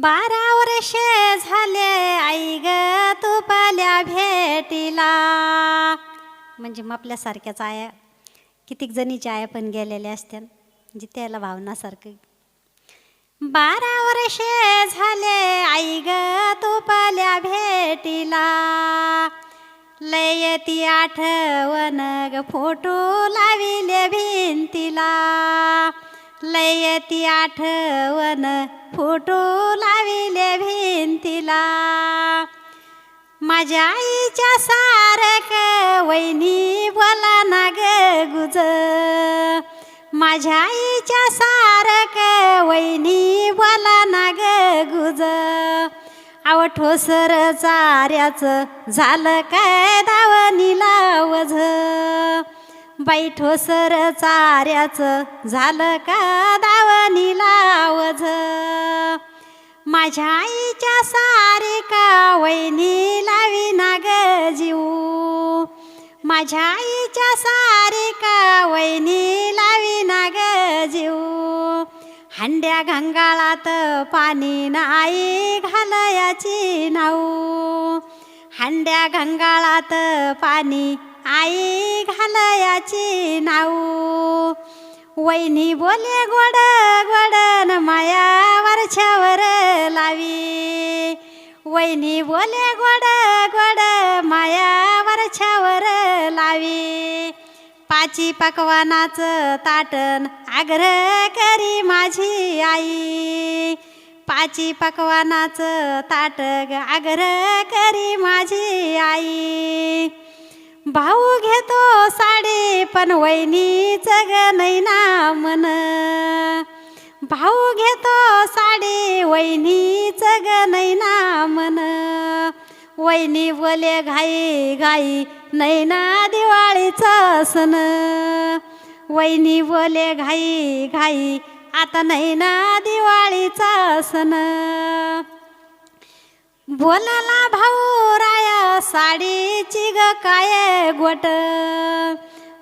12 वर्षे झाले आई ग तुपाल्या भेटीला. म्हणजे मग आपल्यासारख्याच आया कितीक जणीच्या आया पण गेलेल्या असत्या, म्हणजे त्याला भावनासारखं. 12 वर्षे झाले आई ग तुपाल्या भेटीला. लय ती आठवण ग फोटो लाविले भिंतीला. लय ती आठवण फोटो लाविले भिंतीला. माझ्या आईच्या सारखं वैनी बोला ना ग गुज. माझ्या आईच्या सारखं वैनी बोला ना ग गुज. आव ठोसर चाऱ्याचं झालं काय दावणीला वझ. बाई ठोसर चाऱ्याचं झालं का दावणीला वझ. माझ्या आईच्या सारिका वैनी लावी ना ग जीव. माझ्या आईच्या सारिका वैनी लावी ना ग जीव. हंड्या घंगाळात पाणी नाही घालयाची नाव. हंड्या घंगाळात पाणी आई घालयाची नाव. वैनी बोले गोड गोडन माया वरच्यावर लावी. वैनी बोले गोड गोड माया वरच्यावर लावी. पाची पकवानाचं ताटण आग्रह करी माझी आई. पाची पकवानाचं ताटग आग्रह करी माझी आई. भाऊ घेतो साडी पण वैनीच ग नैना मन. भाऊ घेतो साडी वैनीच ग नैना मन. वैनी बोले घाई घाई नैना दिवाळीचा सण. वैनी बोले घाई घाई आता नैना दिवाळीचा सण. बोलाला भाऊ राया साडीची ग काय गोट.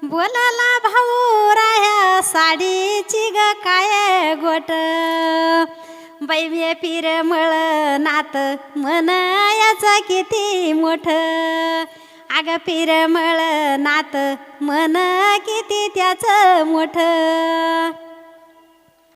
बोलाला भाऊ राया साडीची ग काय गोट. बैवे पिरमळ नात मन याचं किती मोठ. अग पिरमळ नात मन किती त्याचं मोठ.